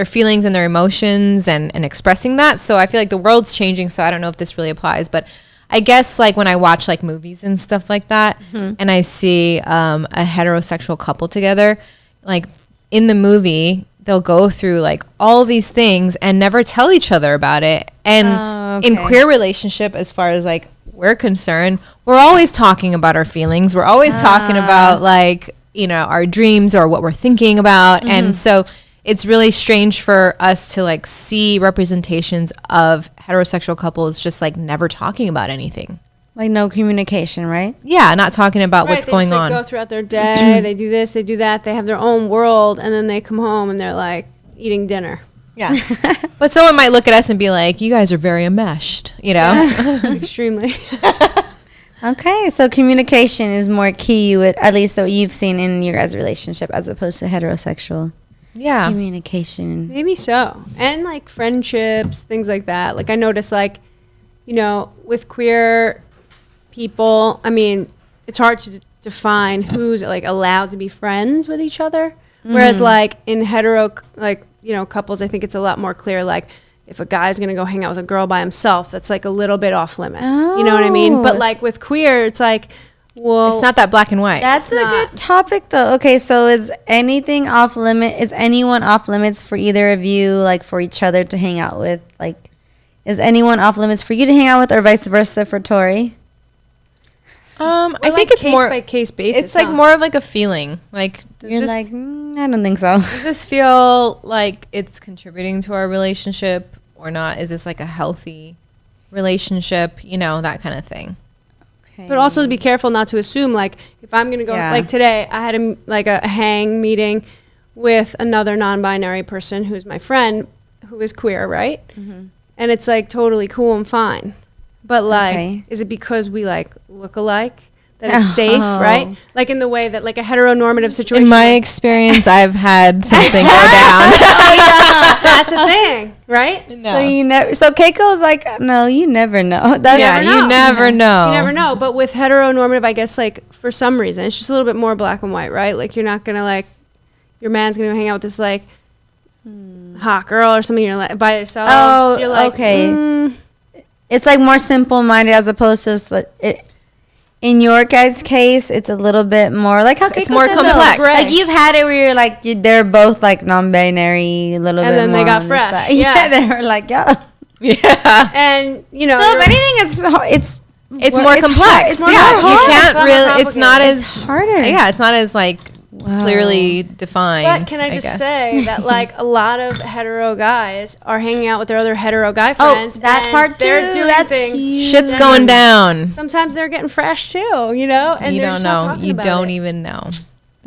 feelings and their emotions and expressing that. So I feel like the world's changing. So I don't know if this really applies, but I guess like when I watch like movies and stuff like that and I see a heterosexual couple together, like in the movie, they'll go through like all these things and never tell each other about it. And in queer relationship, as far as like we're concerned, we're always talking about our feelings. We're always talking about like, you know, our dreams or what we're thinking about. And so it's really strange for us to like see representations of heterosexual couples just like never talking about anything. Like no communication, right? Yeah, not talking about what's They going just, like, on. go throughout their day. They do this, they do that. They have their own world, and then they come home and they're like eating dinner. Yeah. But someone might look at us and be like, you guys are very enmeshed, you know? Extremely. Okay, so communication is more key, with at least what you've seen in your guys' relationship, as opposed to heterosexual Yeah. communication. Maybe so. And like friendships, things like that. Like I notice like, you know, with queer people, I mean, it's hard to define who's like allowed to be friends with each other. Whereas like in hetero, like, you know, couples, I think it's a lot more clear. Like if a guy's going to go hang out with a girl by himself, that's like a little bit off limits. You know what I mean? But like with queer, it's like, well, It's not that black and white. That's a not. good topic, though. Okay, so is anything off limit? Is anyone off limits for either of you, like for each other to hang out with? Like, is anyone off limits for you to hang out with, or vice versa for Torii? I like think it's case more by case basis. It's like huh? more of like a feeling. Like does You're this, like, I don't think so. does this feel like it's contributing to our relationship or not? Is this like a healthy relationship? You know, that kind of thing. Okay. But also to be careful not to assume, like, if I'm going to go, Yeah. like today, I had a hang meeting with another non-binary person who's my friend who is queer, right? And it's like totally cool and fine. But like, Okay. is it because we like look alike that it's safe, right? Like in the way that like a heteronormative situation. In my experience, I've had something go down. that's the thing, right? So you never. So Keiko's like, no, you never know. That's Yeah, you never know. You never know. But with heteronormative, I guess like for some reason, it's just a little bit more black and white, right? Like you're not gonna like, your man's gonna go hang out with this like hot girl or something. You're like by yourself. Oh, you're like, okay. It's like more simple-minded as opposed to in your guys' case, it's a little bit more like how It's Keiko more said, though. complex. Like you've had it where you're like they're both like non-binary, a little And bit then they more got on fresh. the side. Yeah. they were like, yeah. Yeah. and you know, So if anything, it's It's more complex. It's more yeah, you hard. can't It's not really. It's not complicated. as harder. Yeah, it's not as like clearly defined. but can I just guess. say that like a lot of hetero guys are hanging out with their other hetero guy friends. that and part they're too. doing That's things. huge. Shit's that going are- down. Sometimes they're getting fresh too, you know, and You they're don't just not know. talking You about don't it. even know.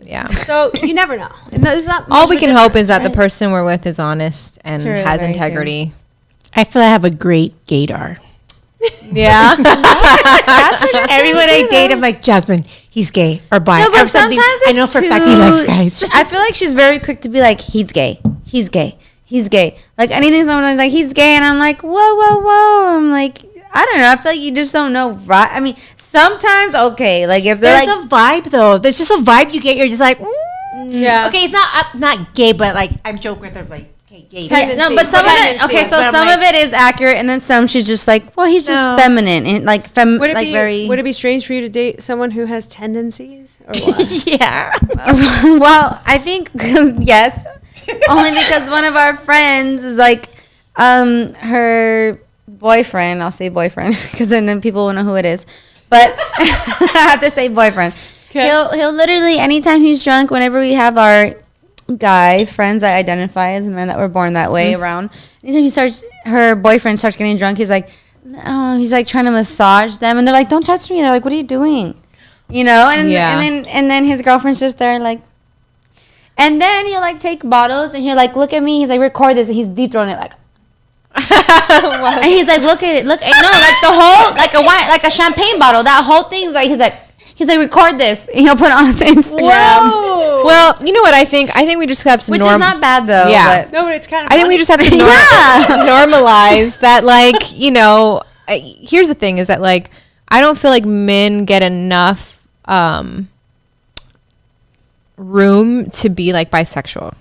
Yeah. So you never know. And there's not All much we of a can hope difference. is that the person we're with is honest and True, has very true. integrity. I feel I have a great gaydar. Yeah. Everyone I date, I'm like, Jasmine, he's gay or bi. No, Or but something. sometimes I know it's for a fact he likes too- guys. I feel like she's very quick to be like, he's gay, he's gay, he's gay. Like anything someone's like, he's gay, and I'm like, whoa, whoa, whoa. I'm like, I don't know. I feel like you just don't know, right? I mean, sometimes okay, like if they're There's like, a vibe though. There's just a vibe you get. You're just like, Yeah. Okay, it's not gay, but like I'm joking with her like, okay, gay. yeah, no, but some of it, okay, so But I'm some like- of it is accurate, and then some she's just like, well, he's just No. feminine and like Would it like be very. would it be strange for you to date someone who has tendencies or what? Yeah. Well, I think yes, only because one of our friends is like, her boyfriend. I'll say boyfriend because then people will know who it is. But I have to say boyfriend. Okay. He'll literally anytime he's drunk, whenever we have our guy friends that identify as men that were born that way around, anytime her boyfriend starts getting drunk, he's like, oh, he's like trying to massage them, and they're like, don't touch me. They're like, what are you doing? You know, and Yeah. and then his girlfriend's just there like. And then he'll like take bottles and he'll like look at me. He's like, record this, and he's deep throwing it like. And he's like, look at it, look, no, like the whole, like a wine, like a champagne bottle. That whole thing's like, he's like, record this, and he'll put it on his Instagram. Well, you know what I think? I think we just have to Which is not bad though. Yeah. But No, but it's kind of. I think we just have to normalize that, like, you know, here's the thing is that, like, I don't feel like men get enough room to be, like, bisexual.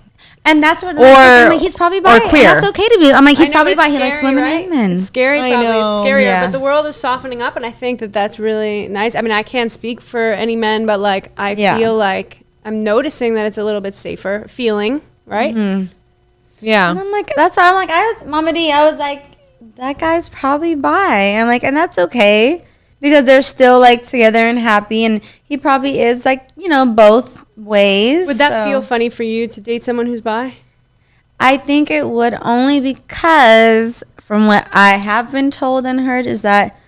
and that's what, Or- I'm like, he's probably bi, or queer. and that's okay to be. I'm like, he's I know, probably but bi. it's He likes scary, women right? and men. It's scary, I probably. know, It's scarier, yeah. but the world is softening up, and I think that that's really nice. I mean, I can't speak for any men, but like, I Yeah. feel like I'm noticing that it's a little bit safer feeling, right? Yeah. And I'm like, that's why I'm like, Mama D, I was like, that guy's probably bi. I'm like, and that's okay because they're still like together and happy, and he probably is like, you know, both ways. Would that so. feel funny for you to date someone who's bi? I think it would only because from what I have been told and heard is that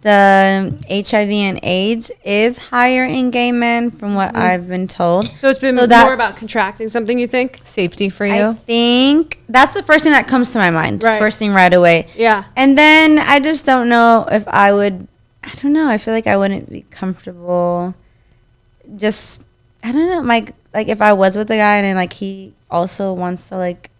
the HIV and AIDS is higher in gay men from what I've been told. So it's been So more that's- about contracting something, you think? Safety for I you. think that's the first thing that comes to my mind. Right. First thing right away. Yeah. And then I just don't know if I would, I don't know. I feel like I wouldn't be comfortable. Just, I don't know. Like if I was with a guy and then like he also wants to like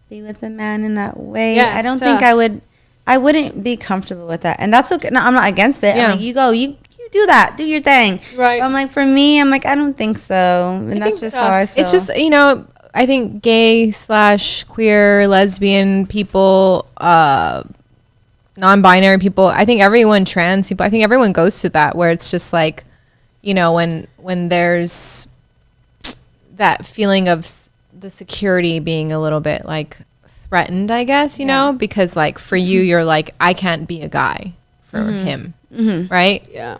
be with a man in that way. Yeah, I don't it's think tough. I wouldn't be comfortable with that. And that's okay. No, I'm not against it. Yeah. I'm like, you go, you do that, do your thing. Right. But I'm like, for me, I'm like, I don't think so. And that's think just so. how I feel. It's just, you know, I think gay / queer, lesbian people, non-binary people, I think everyone, trans people, I think everyone goes to that where it's just like, you know, when there's that feeling of the security being a little bit like threatened, I guess, you know, because like for you, you're like, I can't be a guy for him, right? Yeah.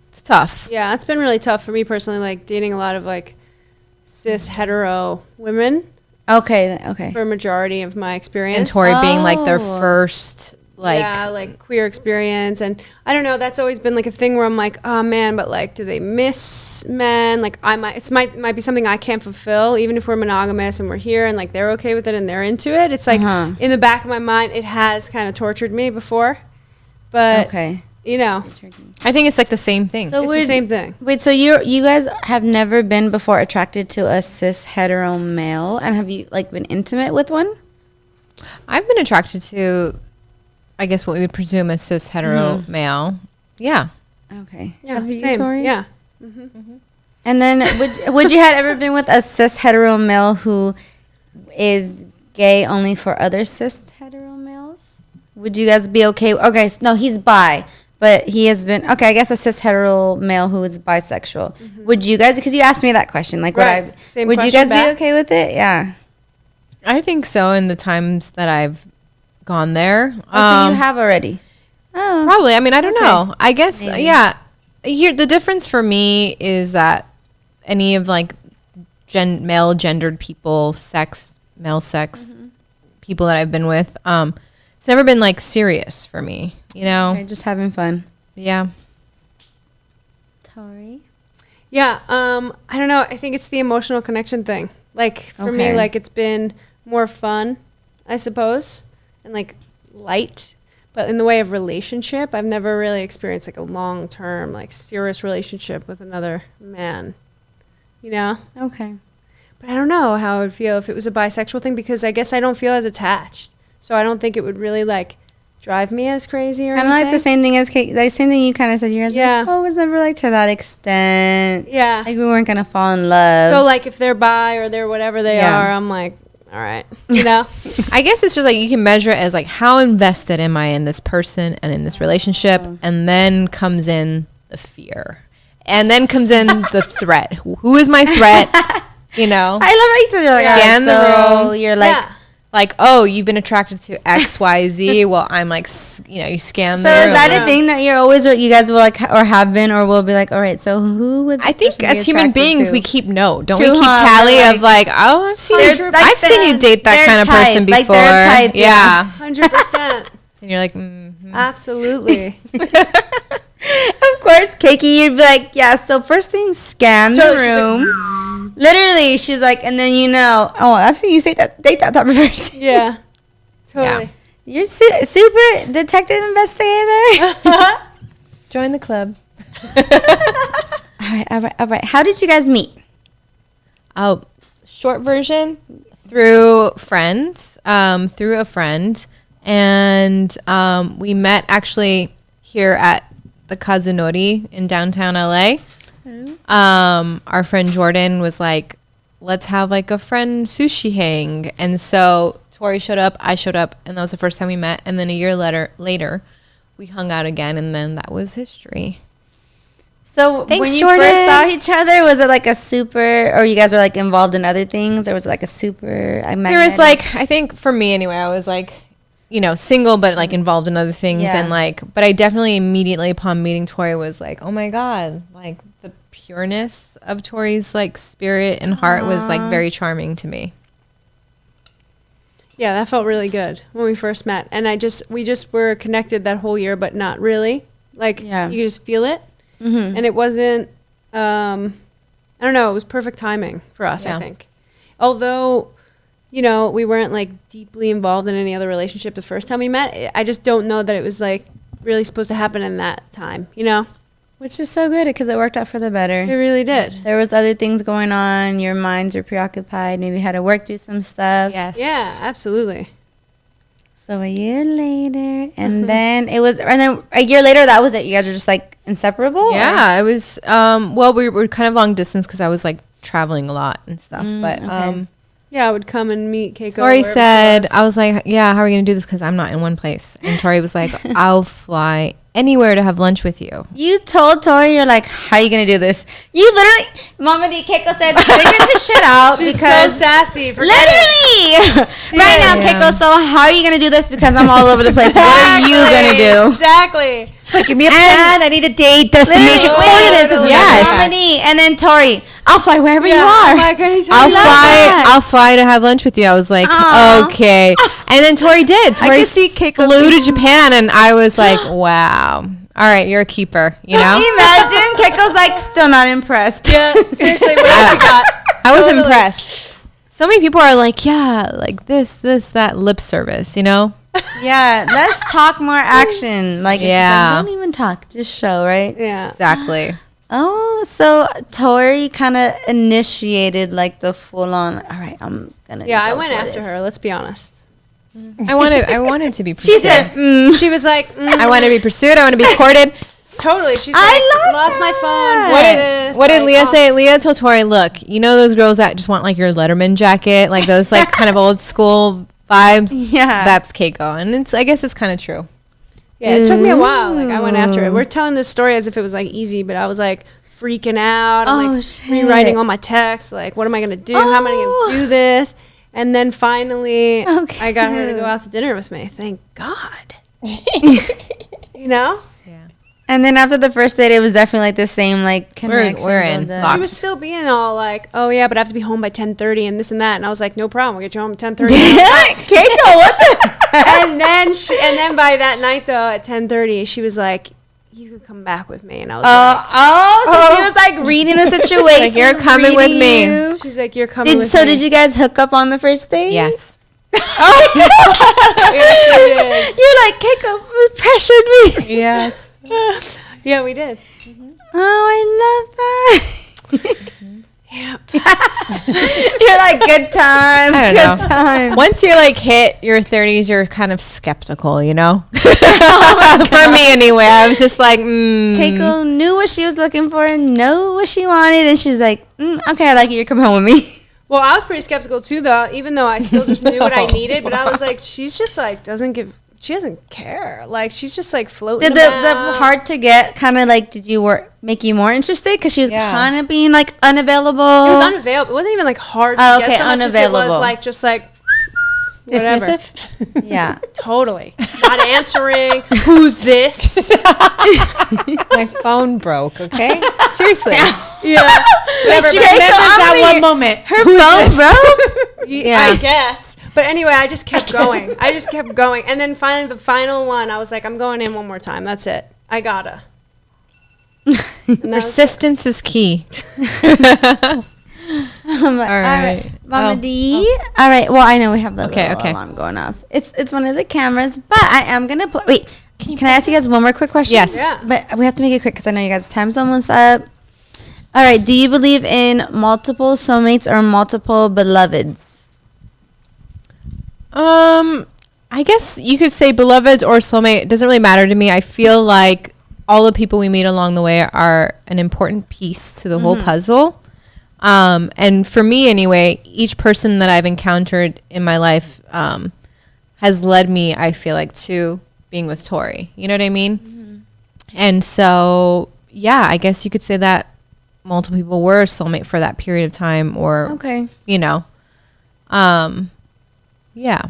It's tough. Yeah, it's been really tough for me personally, like dating a lot of like cis hetero women okay. for a majority of my experience. And Torii being like their Oh. first, like, yeah, like queer experience, and I don't know. That's always been like a thing where I'm like, oh man, but like, do they miss men? Like, might be something I can't fulfill, even if we're monogamous and we're here and like they're okay with it and they're into it. It's like in the back of my mind, it has kind of tortured me before, but Okay. you know, I think it's like the same thing. So it's the same thing. Wait, so you guys have never been before attracted to a cis hetero male, and have you like been intimate with one? I've been attracted to, I guess, what we would presume a cis hetero male. Yeah. Okay. Yeah, Have you, same. Torii? Yeah. And then would you have ever been with a cis hetero male who is gay only for other cis hetero males? Would you guys be okay? Okay, no, he's bi, but he has been okay. I guess a cis hetero male who is bisexual. Would you guys? Because you asked me that question. Like, Right. Same would you question guys back. be okay with it? Yeah. I think so in the times that I've gone there. Oh, so you have already. Oh. Probably. I mean, I don't Okay. know. I guess, Maybe. yeah. Here, the difference for me is that any of like male gendered people, male sex people that I've been with, it's never been like serious for me, you know? Okay, just having fun. Yeah. Torii. Yeah, I don't know. I think it's the emotional connection thing. Like for me, Okay. like it's been more fun, I suppose, and like light. But in the way of relationship, I've never really experienced like a long term, like serious relationship with another man. You know? Okay. But I don't know how I would feel if it was a bisexual thing because I guess I don't feel as attached. So I don't think it would really like drive me as crazy or Kind of anything. like the same thing as Kate. Like same thing you kind of said. You guys Yeah. like, oh, it was never like to that extent. Yeah. Like we weren't gonna fall in love. So like if they're bi or they're whatever they Yeah. are, I'm like, all right, you know? I guess it's just like you can measure it as like how invested am I in this person and in this relationship, and then comes in the fear, and then comes in the threat. Who is my threat? You know, I love how you said you're like, Scan the so room. You're like, Yeah. like, oh, you've been attracted to X, Y, Z. Well, I'm like, you scan so the is room. that Yeah. a thing that you're always, or you guys will like, or have been, or will be like, all right, so who would? I this think person be as human attracted beings, to? we keep note, don't True, we? Keep huh? tally We're of like, oh, I've seen There's, you, like, I've seen you date that their kind of person type, before. like their type, yeah. 100%. And you're like, mm-hmm. Absolutely. Of course, Keiki, you'd be like, yeah. So first thing, scan the Totally, she's like, room. Literally, she's like, and then you know, oh, I've seen you date that type of person. Yeah. Totally. You're super detective investigator. Join the club. All right. How did you guys meet? Oh, short version, through friends, through a friend, and we met actually here at the Kazunori in downtown LA. Our friend Jordan was like, let's have like a friend sushi hang, and so Torii showed up, I showed up, and that was the first time we met. And then a year later, we hung out again, and then that was history. So Thanks, when you Jordan. first saw each other, was it like a super, or you guys were like involved in other things, or was it like a super? There was like, I think for me anyway, I was like, you know, single but like involved in other things, Yeah. and like, but I definitely immediately upon meeting Torii was like, oh my god, like the pureness of Tori's like spirit and heart was like very charming to me. Yeah, that felt really good when we first met. And we just were connected that whole year, but not really. Like, Yeah. you could just feel it. Mm-hmm. And it wasn't, I don't know, it was perfect timing for us, Yeah. I think. Although, you know, we weren't like deeply involved in any other relationship the first time we met, I just don't know that it was like really supposed to happen in that time, you know? Which is so good because it worked out for the It better. really did. There was other things going on. Your minds were preoccupied. Maybe had to work through some stuff. Yes. Yeah, absolutely. So a year later, and then a year later, that was it. You guys were just like inseparable. Yeah, it was. Well, we were kind of long distance because I was like traveling a lot and stuff. But okay. Yeah, I would come and meet Kayko. Torii wherever she said, was. I was like, yeah, how are we gonna do this? Because I'm not in one place. And Torii was like, I'll fly anywhere to have lunch with you. You told Torii, you're like, how are you gonna do this? You literally, Mama D Keiko said, figure this shit out She's because so sassy. Forget literally right now, Yeah. Keiko. So how are you gonna do this? Because I'm all over the place. What are you gonna do? Exactly. She's like, give me a plan. I need a date, destination, Literally, coordinates. Yes. Mama D, and then Torii, I'll fly wherever you Yeah, are. I'm like, I'll fly to have lunch with you. I was like, Aw. okay. And then Torii did. Torii could see Keiko flew to Japan, and I was like, wow. All right, you're a keeper, you know? Imagine Keiko's like still not impressed. Yeah, seriously, what else you got? I was Totally. impressed. So many people are like, yeah, like this, that lip service, you know? Yeah, let's talk more action. Like, Yeah. don't even talk, just show, right? Yeah. Exactly. Oh, so Torii kind of initiated like the full on. All right, I'm gonna. Yeah, I go went for after this." her. Let's be honest. I wanted to be pursued. She said, She was like, I want to be pursued. I want to be courted. totally. She's I like, love lost my phone. that. What did Like, Leah oh. say? Leah told Torii, look, you know those girls that just want like your Letterman jacket, like those like kind of old school vibes? Yeah. That's Kayko. And I guess it's kind of true. Yeah, it took me a while. Like, I went after it. We're telling this story as if it was like easy, but I was like freaking out. I'm Oh, like shit. rewriting all my texts. Like, what am I gonna do? How am I Oh. gonna do this? And then finally, Okay. I got her to go out to dinner with me. Thank God. You know, And then after the first date, it was definitely like the same like connection. we're in. build up. Locked. she was still being all like, "Oh yeah, but I have to be home by 10:30 and this and that." And I was like, "No problem. We'll get you home at 10:30." Keiko, what the? and then by that night though, at 10:30, she was like, you could come back with me. And I was So she was like reading the situation. Like, you're coming with reading me. you. like, she's like, you're coming with So me. did you guys hook up on the first date? Yes. You're like, Kayko pressured me. Yes. Yeah, we did. Oh, I love that. Yep. You're like, good times, I don't good know. times. Once you like hit your 30s, you're kind of skeptical, you know? For me anyway, I was just like, Kayko knew what she was looking for, knew what she wanted, and she's like, okay, I like it. You're coming home with me. Well, I was pretty skeptical too, though, even though I still just knew what I needed. But I was like, she's just like, she doesn't care. Like, she's just like floating Did the about. hard to get kind of like, make you more interested? Because she was Yeah. kind of being like unavailable. It was unavailable. It wasn't even like hard to Oh, get okay, so much as it was unavailable. like, just like, whatever. Dismissive. Yeah. Totally. Not answering. Who's this? my phone broke, okay? Seriously. Yeah. Whatever, She but remembers Kayko, that how many- one moment. Her phone broke? I guess. But anyway, I just kept going. And then finally, the final one, I was like, I'm going in one more time. That's it. I gotta. And that was- Persistence is key. All right. Mama Oh. D. All right. Well, I know we have the Okay, little okay. alarm going off. It's one of the cameras, but I am gonna play. Wait, can I ask you guys one more quick question? Yes. Yeah. But we have to make it quick because I know you guys' time's almost up. All right. Do you believe in multiple soulmates or multiple beloveds? I guess you could say beloveds or soulmate. It doesn't really matter to me. I feel like all the people we meet along the way are an important piece to the whole puzzle. And for me anyway, each person that I've encountered in my life has led me, I feel like, to being with Torii. You know what I mean? And so, yeah, I guess you could say that multiple people were a soulmate for that period of time, or, Okay. you know, yeah.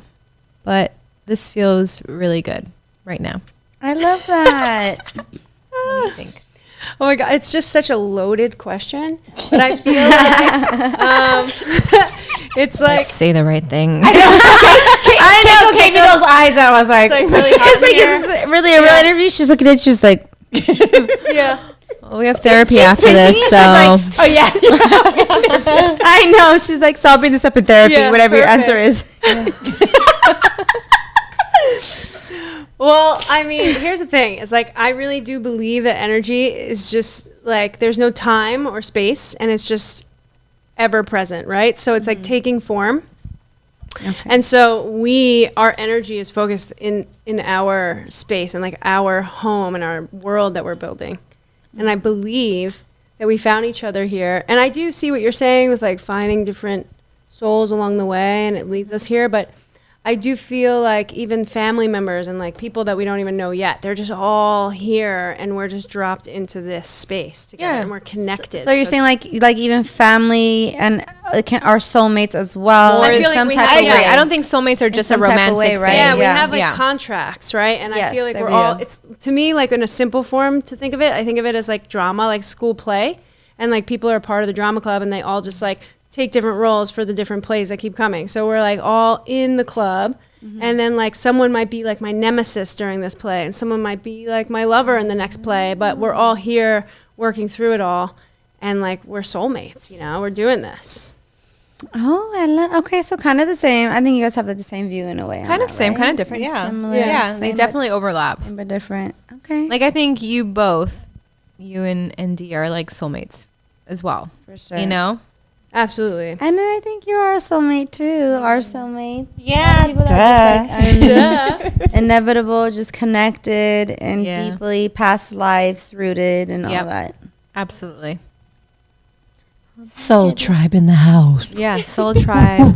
But this feels really good right now. I love that. What do you think? Oh my God, it's just such a loaded question. But I feel like it's like, Let's say the right thing. I know. Kayko gave me those eyes. I was like, it's like really hot It's like in here. it's really a real interview. She's looking at you, she's like, Yeah. Well, we have therapy after this, so oh yeah. I know. She's like, so I'll bring this up in therapy, Yeah, whatever your perfect. answer is. Well, I mean, here's the thing. It's like, I really do believe that energy is just like, there's no time or space, and it's just ever present, right? So it's like taking form. And so our energy is focused in our space and like our home and our world that we're building. And I believe that we found each other here. And I do see what you're saying with like finding different souls along the way, and it leads us here. But I do feel like even family members and like people that we don't even know yet, they're just all here, and we're just dropped into this space together, Yeah. and we're connected. So you're saying like even family and our soulmates as well. I in feel like some we type have- of I agree. way. I don't think soulmates are just a some type of romantic way, right? thing. Yeah, we Yeah. have like Yeah. contracts, right? And Yes, I feel like there we're we all, go. it's to me like in a simple form to think of it. I think of it as like drama, like school play. And like people are part of the drama club, and they all just like take different roles for the different plays that keep coming. So we're like all in the club. And then like someone might be like my nemesis during this play, and someone might be like my lover in the next play, but we're all here working through it all, and like we're soulmates, you know, we're doing this. Oh, I love. Okay, so kind of the same. I think you guys have like the same view in a way. on Kind of that, same, right? kind of different. Yeah. Similar, Yeah, they same, definitely overlap. but different. Okay, Like, I think you both, you and D, are like soulmates as well. for sure. You know? Absolutely. And then I think you are a soulmate too. Our soulmate. Yeah. People that are just like Yeah. inevitable, just connected and Yeah. deeply past lives rooted and all Yep. that. Absolutely. Soul tribe in the house. Yeah, soul tribe.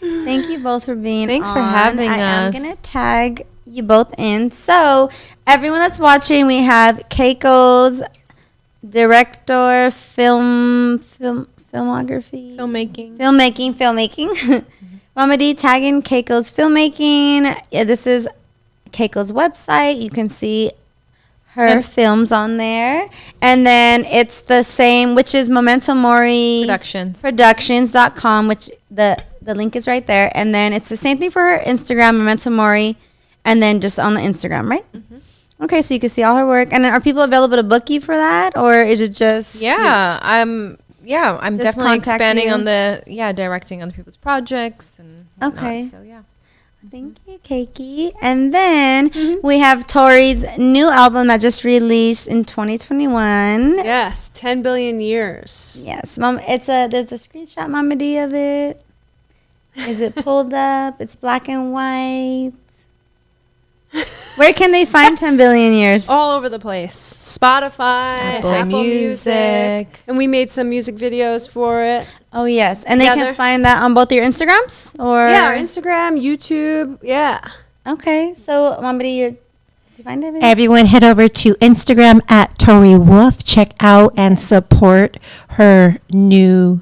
Thank you both for being Thanks for on. having I am us. going to tag you both in. So, everyone that's watching, we have Kayko's director, filmography. Filmmaking. Mama D tagging Kayko's filmmaking. Yeah, this is Kayko's website. You can see her films on there. And then it's the same, which is Memento Mori Productions.com, which the link is right there. And then it's the same thing for her Instagram, Memento Mori, and then just on the Instagram, right? Okay, so you can see all her work. And then are people available to book you for that, or is it just I'm Just definitely contact expanding you. on the directing other people's projects and whatnot, Okay. so yeah. Thank you, Keiki. And then we have Tori's new album that just released in 2021. Yes, 10 billion years. Yes, mom. There's a screenshot, Mama D, of it. Is it pulled up? It's black and white. Where can they find 10 billion years? All over the place. Spotify, Apple Music. And we made some music videos for it. Oh yes, and they Together. can find that on both your Instagrams, or Yeah, our Instagram, YouTube. Yeah. Okay, so Mama D, did you find it? Everyone head over to Instagram at Torii Wolf. Check out and support her new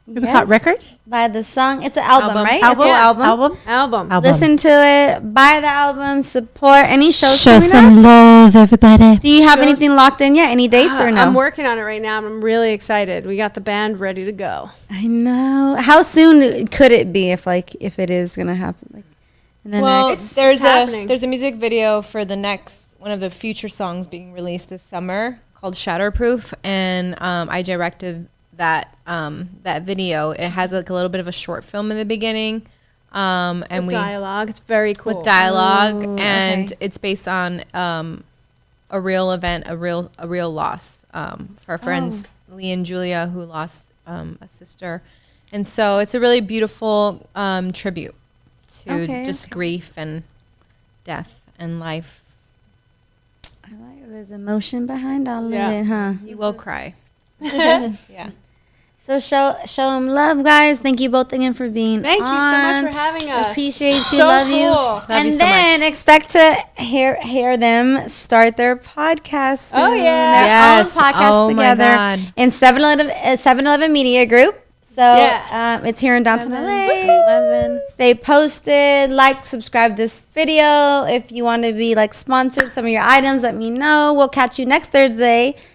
Yes. record. By the song, it's an album, right? Album. It's an Album. Album. Album. Listen to it, buy the album, support any shows. Show coming some up? love, everybody. Do you have shows- anything locked in yet? Any dates or no? I'm working on it right now. I'm really excited. We got the band ready to go. I know. How soon could it be if it is gonna happen? Like, in the next. there's happening. a music video for the next one of the future songs being released this summer called Shatterproof, and I directed that video. It has like a little bit of a short film in the beginning, and With dialogue. It's very cool. with dialogue, Ooh, and okay. it's based on a real event, a real loss for our friends Lee and Julia, who lost a sister, and so it's a really beautiful tribute to just grief and death and life. I like there's emotion behind all Yeah. of it, huh? You will cry. Yeah. So show them love, guys. Thank you both again for being Thank you so on. much for having us. Appreciate you. So Love you. cool. And you so then expect to hear them start their podcast soon. Oh, yeah. Their Yes. own podcast Oh, my together God. in 7-Eleven Media Group. So Yes. it's here in downtown LA. Stay posted. Like, subscribe this video. If you want to be like sponsored some of your items, let me know. We'll catch you next Thursday